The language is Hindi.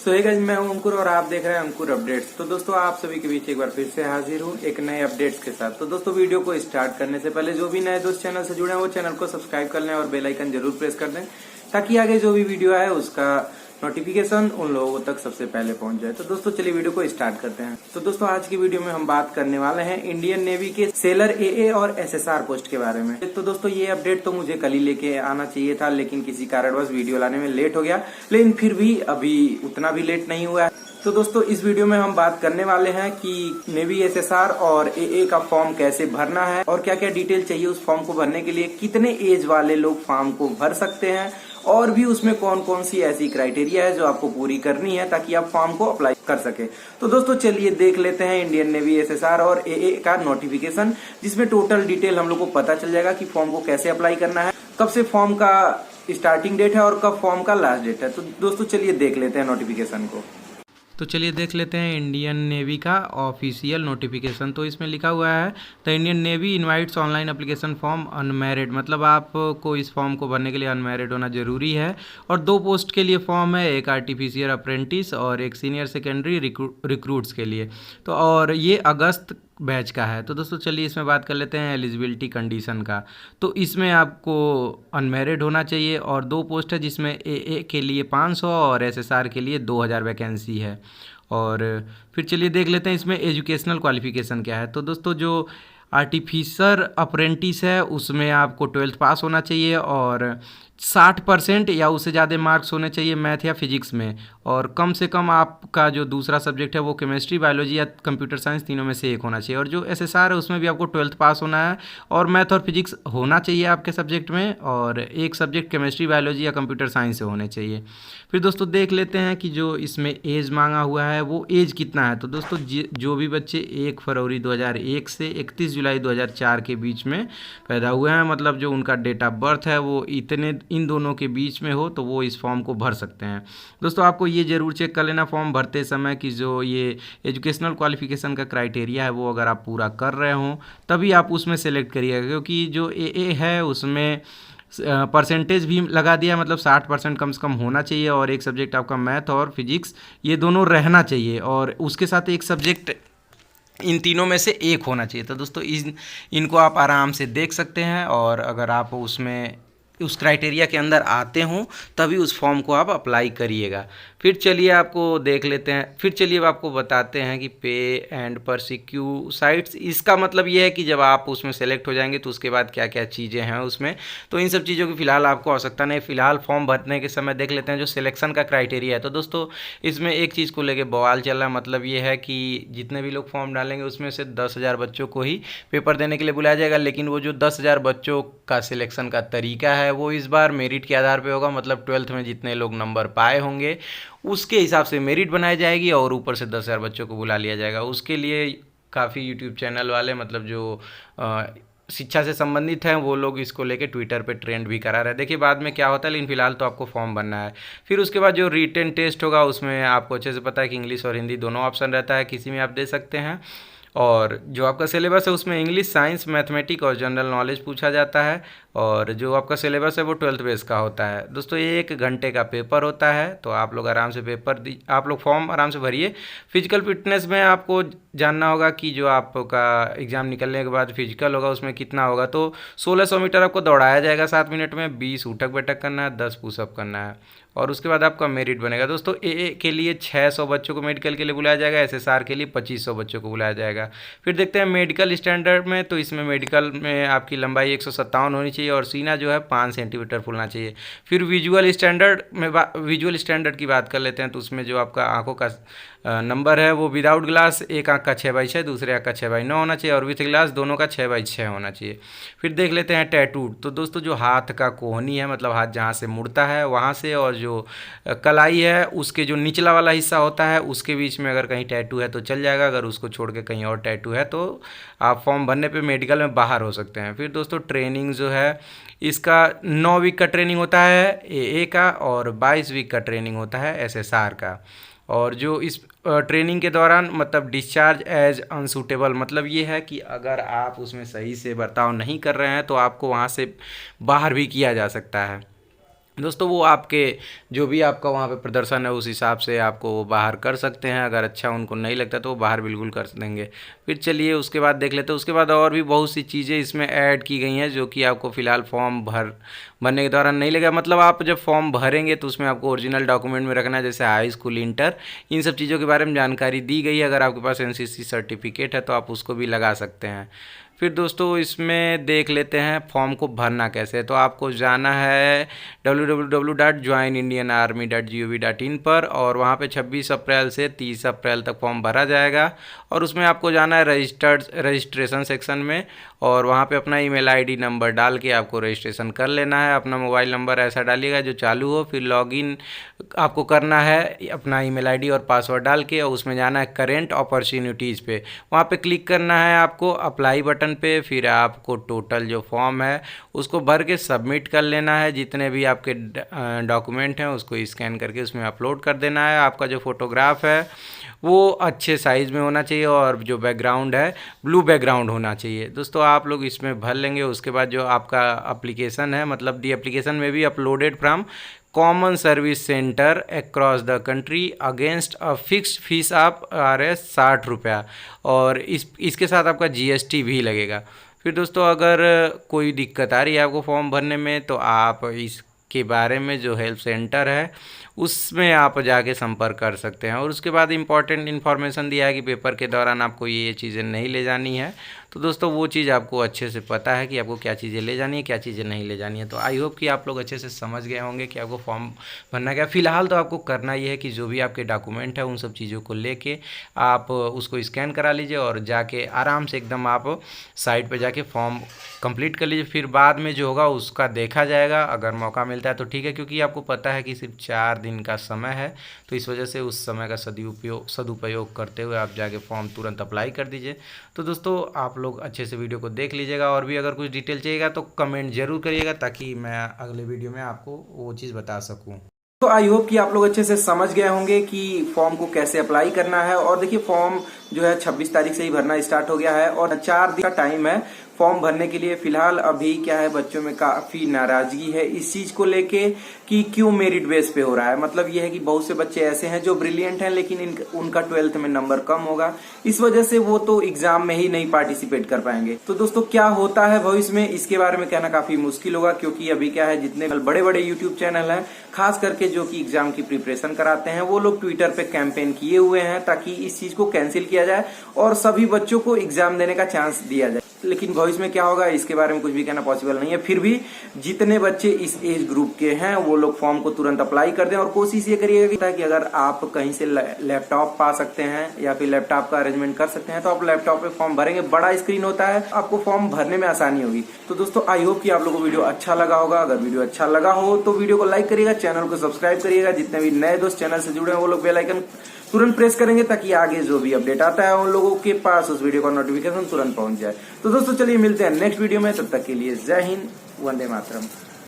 सो हे गाइस, मैं हूं अंकुर और आप देख रहे हैं अंकुर अपडेट्स। तो दोस्तों, आप सभी के बीच एक बार फिर से हाजिर हूं एक नए अपडेट्स के साथ। तो दोस्तों, वीडियो को स्टार्ट करने से पहले जो भी नए दोस्त चैनल से जुड़े हैं वो चैनल को सब्सक्राइब कर लें और बेल आइकन जरूर प्रेस कर दें, ताकि आगे जो भी वीडियो है उसका नोटिफिकेशन उन लोगों तक सबसे पहले पहुंच जाए। तो दोस्तों, चलिए वीडियो को स्टार्ट करते हैं। तो दोस्तों, आज की वीडियो में हम बात करने वाले हैं इंडियन नेवी के सेलर एए और एसएसआर पोस्ट के बारे में। तो दोस्तों, ये अपडेट तो मुझे कल ही लेके आना चाहिए था, लेकिन किसी कारणवश वीडियो लाने में लेट हो गया। लेकिन फिर भी अभी उतना भी लेट नहीं हुआ है। तो दोस्तों, इस वीडियो में हम बात करने वाले हैं कि नेवी एसएसआर और एए का फॉर्म कैसे भरना है और क्या क्या डिटेल चाहिए उस फॉर्म को भरने के लिए, कितने एज वाले लोग फॉर्म को भर सकते हैं और भी उसमें कौन कौन सी ऐसी क्राइटेरिया है जो आपको पूरी करनी है ताकि आप फॉर्म को अप्लाई कर सके। तो दोस्तों, चलिए देख लेते हैं इंडियन नेवी एसएसआर और एए का नोटिफिकेशन, जिसमें टोटल डिटेल हम लोग को पता चल जाएगा कि फॉर्म को कैसे अप्लाई करना है, कब से फॉर्म का स्टार्टिंग डेट है और कब फॉर्म का लास्ट डेट है। तो दोस्तों, चलिए देख लेते हैं नोटिफिकेशन को। तो चलिए देख लेते हैं इंडियन नेवी का ऑफिशियल नोटिफिकेशन। तो इसमें लिखा हुआ है the Indian navy invites online application form unmarried, मतलब आपको इस फॉर्म को भरने के लिए अनमैरिड होना जरूरी है। और 2 पोस्ट के लिए फॉर्म है, एक आर्टिफिशियल अप्रेंटिस और एक सीनियर सेकेंडरी रिक्रूट्स के लिए। तो और ये अगस्त बैच का है। तो दोस्तों, चलिए इसमें बात कर लेते हैं एलिजिबिलिटी कंडीशन का। तो इसमें आपको अनमैरिड होना चाहिए और 2 पोस्ट है, जिसमें एए के लिए 500 और एसएसआर के लिए 2000 वैकेंसी है। और फिर चलिए देख लेते हैं इसमें एजुकेशनल क्वालिफिकेशन क्या है। तो दोस्तों, जो आर्टिफिशियर अप्रेंटिस है उसमें आपको 12th पास होना चाहिए और 60% या उससे ज़्यादा मार्क्स होने चाहिए मैथ या फिजिक्स में, और कम से कम आपका जो दूसरा सब्जेक्ट है वो केमिस्ट्री, बायोलॉजी या कंप्यूटर साइंस, तीनों में से एक होना चाहिए। और जो एसएसआर है उसमें भी आपको 12th पास होना है और मैथ और फिजिक्स होना चाहिए आपके सब्जेक्ट में, और एक सब्जेक्ट केमिस्ट्री, बायोलॉजी या कंप्यूटर साइंस से होने चाहिए। फिर दोस्तों, देख लेते हैं कि जो इसमें एज मांगा हुआ है वो एज कितना है। तो दोस्तों, जो भी बच्चे 1 फरवरी 2001 से 31 जुलाई 2004 के बीच में पैदा हुए हैं, मतलब जो उनका डेट ऑफ बर्थ है वो इन दोनों के बीच में हो, तो वो इस फॉर्म को भर सकते हैं। दोस्तों, आपको ये ज़रूर चेक कर लेना फॉर्म भरते समय कि जो ये एजुकेशनल क्वालिफिकेशन का क्राइटेरिया है वो अगर आप पूरा कर रहे हों तभी आप उसमें सेलेक्ट करिएगा, क्योंकि जो एए है उसमें परसेंटेज भी लगा दिया, मतलब 60% कम से कम होना चाहिए और एक सब्जेक्ट आपका मैथ और फिजिक्स ये दोनों रहना चाहिए, और उसके साथ एक सब्जेक्ट इन तीनों में से एक होना चाहिए। तो दोस्तों, इनको आप आराम से देख सकते हैं, और अगर आप उसमें उस क्राइटेरिया के अंदर आते हों तभी उस फॉर्म को आप अप्लाई करिएगा। फिर चलिए आपको देख लेते हैं, फिर चलिए आपको बताते हैं कि पे एंड परसिक्यू साइट्स, इसका मतलब ये है कि जब आप उसमें सेलेक्ट हो जाएंगे तो उसके बाद क्या क्या चीज़ें हैं उसमें। तो इन सब चीज़ों की फ़िलहाल आपको आवश्यकता नहीं। फ़िलहाल फॉर्म भरने के समय देख लेते हैं जो सिलेक्शन का क्राइटेरिया है। तो दोस्तों, इसमें एक चीज़ को लेकर बवाल चल रहा है, मतलब ये है कि जितने भी लोग फॉर्म डालेंगे उसमें से 10,000 बच्चों को ही पेपर देने के लिए बुलाया जाएगा, लेकिन वो जो 10,000 बच्चों का सिलेक्शन का तरीका है वो इस बार मेरिट के आधार पे होगा, मतलब 12th में जितने लोग नंबर पाए होंगे उसके हिसाब से मेरिट बनाई जाएगी और ऊपर से 10,000 बच्चों को बुला लिया जाएगा। उसके लिए काफ़ी यूट्यूब चैनल वाले, मतलब जो शिक्षा से संबंधित हैं, वो लोग इसको लेके ट्विटर पे ट्रेंड भी करा रहे हैं। देखिए बाद में क्या होता है, लेकिन फिलहाल तो आपको फॉर्म भरना है। फिर उसके बाद जो रिटन टेस्ट होगा उसमें आपको अच्छे से पता है कि इंग्लिश और हिंदी दोनों ऑप्शन रहता है, किसी में आप दे सकते हैं। और जो आपका सिलेबस है उसमें इंग्लिश, साइंस, मैथमेटिक और जनरल नॉलेज पूछा जाता है, और जो आपका सिलेबस है वो 12th बेस का होता है। दोस्तों, ये 1 घंटे का पेपर होता है, तो आप लोग आराम से आप लोग फॉर्म आराम से भरिए। फिजिकल फिटनेस में आपको जानना होगा कि जो आपका एग्ज़ाम निकलने के बाद फिजिकल होगा उसमें कितना होगा। तो 1600 मीटर आपको दौड़ाया जाएगा 7 मिनट में, 20 उठक बैठक करना है, 10 पुशअप करना है, और उसके बाद आपका मेरिट बनेगा। दोस्तों, एए के लिए 600 बच्चों को मेडिकल के लिए बुलाया जाएगा, एसएसआर के लिए 2500 बच्चों को बुलाया जाएगा। फिर देखते हैं मेडिकल स्टैंडर्ड में, तो इसमें मेडिकल में आपकी लंबाई 157 होनी चाहिए और सीना जो है 5 सेंटीमीटर फूलना चाहिए। फिर विजुअल स्टैंडर्ड की बात कर लेते हैं, तो उसमें जो आपका आंखों का नंबर है वो विदाउट ग्लास एक आंख का 6/6, दूसरे आंख का 6/9 होना चाहिए, और विथ ग्लास दोनों का 6/6 होना चाहिए। फिर देख लेते हैं टैटू। तो दोस्तों, जो हाथ का कोहनी है, मतलब हाथ जहाँ से मुड़ता है वहाँ से, और जो कलाई है उसके जो निचला वाला हिस्सा होता है उसके बीच में अगर कहीं टैटू है तो चल जाएगा, अगर उसको छोड़ के कहीं और टैटू है तो आप फॉर्म भरने पे मेडिकल में बाहर हो सकते हैं। फिर दोस्तों, ट्रेनिंग जो है इसका 9 वीक का ट्रेनिंग होता है एए का, और 22 वीक का ट्रेनिंग होता है एसएसआर का। और जो इस ट्रेनिंग के दौरान मतलब डिस्चार्ज एज अनसूटेबल, मतलब ये है कि अगर आप उसमें सही से बर्ताव नहीं कर रहे हैं तो आपको वहाँ से बाहर भी किया जा सकता है। दोस्तों वो आपके जो भी आपका वहाँ पे प्रदर्शन है उस हिसाब से आपको वो बाहर कर सकते हैं। अगर अच्छा उनको नहीं लगता तो वो बाहर बिल्कुल कर देंगे। फिर चलिए उसके बाद देख लेते हैं। उसके बाद और भी बहुत सी चीज़ें इसमें ऐड की गई हैं जो कि आपको फ़िलहाल फॉर्म भरने के दौरान नहीं लगेगा। मतलब आप जब फॉर्म भरेंगे तो उसमें आपको ओरिजिनल डॉक्यूमेंट में रखना है, जैसे हाई स्कूल, इंटर, इन सब चीज़ों के बारे में जानकारी दी गई है। अगर आपके पास NCC सर्टिफिकेट है तो आप उसको भी लगा सकते हैं। फिर दोस्तों इसमें देख लेते हैं फॉर्म को भरना कैसे है। तो आपको जाना है www.joinindianarmy.gov.in पर, और वहाँ पे 26 अप्रैल से 30 अप्रैल तक फॉर्म भरा जाएगा। और उसमें आपको जाना है रजिस्ट्रेशन सेक्शन में, और वहाँ पे अपना ईमेल आईडी नंबर डाल के आपको रजिस्ट्रेशन कर लेना है। अपना मोबाइल नंबर ऐसा डालिएगा जो चालू हो, फिर लॉगिन आपको करना है अपना ईमेल आईडी और पासवर्ड डाल के, और उसमें जाना है करेंट अपॉर्चुनिटीज़ पे, वहाँ पे क्लिक करना है आपको अप्लाई बटन पे। फिर आपको टोटल जो फॉर्म है उसको भर के सबमिट कर लेना है। जितने भी आपके डॉक्यूमेंट हैं उसको स्कैन करके उसमें अपलोड कर देना है। आपका जो फोटोग्राफ है वो अच्छे साइज़ में होना चाहिए, और जो बैकग्राउंड है ब्लू बैकग्राउंड होना चाहिए। दोस्तों आप लोग इसमें भर लेंगे। उसके बाद जो आपका एप्लीकेशन है, मतलब दी एप्लीकेशन में भी uploaded from common service centre across the country against a fixed fees of Rs 60 रुपया, और इसके साथ आपका GST भी लगेगा। फिर दोस्तों अगर कोई दिक्कत आ रही है आपको फॉर्म भरने में तो आप इसके बारे में जो हेल्प सेंटर है उसमें आप जाके संपर्क कर सकते हैं। और उसके बाद इम्पॉर्टेंट इन्फॉर्मेशन दिया है कि पेपर के दौरान आपको ये चीज़ें नहीं ले जानी है। तो दोस्तों वो चीज़ आपको अच्छे से पता है कि आपको क्या चीज़ें ले जानी है, क्या चीज़ें नहीं ले जानी है। तो आई होप कि आप लोग अच्छे से समझ गए होंगे कि आपको फॉर्म भरना क्या। फ़िलहाल तो आपको करना ये है कि जो भी आपके डॉक्यूमेंट है उन सब चीज़ों को लेके आप उसको स्कैन करा लीजिए, और जाके आराम से एकदम आप साइट पर जाके फॉर्म कंप्लीट कर लीजिए। फिर बाद में जो होगा उसका देखा जाएगा। अगर मौका मिलता है तो ठीक है, क्योंकि आपको पता है कि सिर्फ 4 दिन का समय है, तो इस वजह से उस समय का सदुपयोग करते हुए आप जाके फॉर्म तुरंत अप्लाई कर दीजिए। तो दोस्तों आप लोग अच्छे से वीडियो को देख लीजिएगा, और भी अगर कुछ डिटेल चाहिएगा तो कमेंट जरूर करिएगा, ताकि मैं अगले वीडियो में आपको वो चीज़ बता सकूँ। तो आई होप कि आप लोग अच्छे से समझ गए होंगे कि फॉर्म को कैसे अप्लाई करना है। और देखिए फॉर्म जो है 26 तारीख से ही भरना स्टार्ट हो गया है, और 4 दिन का टाइम है फॉर्म भरने के लिए। फिलहाल अभी क्या है, बच्चों में काफी नाराजगी है इस चीज को लेके कि क्यों मेरिट बेस पे हो रहा है। मतलब ये है कि बहुत से बच्चे ऐसे हैं जो ब्रिलियंट हैं, लेकिन उनका 12th में नंबर कम होगा, इस वजह से वो तो एग्जाम में ही नहीं पार्टिसिपेट कर पाएंगे। तो दोस्तों क्या होता है भविष्य में, इसके बारे में कहना काफी मुश्किल होगा, क्योंकि अभी क्या है, जितने बड़े बड़े यूट्यूब चैनल हैं खास करके जो कि एग्जाम की प्रिपरेशन कराते हैं, वो लोग ट्विटर पे कैंपेन किए हुए हैं ताकि इस चीज को कैंसिल किया जाए और सभी बच्चों को एग्जाम देने का चांस दिया जाए। लेकिन भविष्य में क्या होगा इसके बारे में कुछ भी कहना पॉसिबल नहीं है। फिर भी जितने बच्चे इस एज ग्रुप के हैं वो लोग फॉर्म को तुरंत अप्लाई कर दें, और कोशिश ये करिएगा कि अगर आप कहीं से लैपटॉप पा सकते हैं या फिर लैपटॉप का अरेंजमेंट कर सकते हैं तो आप लैपटॉप पे फॉर्म भरेंगे। बड़ा स्क्रीन होता है, आपको फॉर्म भरने में आसानी होगी। तो दोस्तों आई होप कि आप लोगों को वीडियो अच्छा लगा होगा। अगर वीडियो अच्छा लगा हो तो वीडियो को लाइक करिएगा, चैनल को सब्सक्राइब करिएगा। जितने भी नए दोस्त चैनल से जुड़े हैं वो लोग बेल आइकन तुरंत प्रेस करेंगे ताकि आगे जो भी अपडेट आता है उन लोगों के पास उस वीडियो का नोटिफिकेशन तुरंत पहुंच जाए। तो दोस्तों चलिए मिलते हैं नेक्स्ट वीडियो में, तब तक के लिए जय हिंद, वंदे मातरम।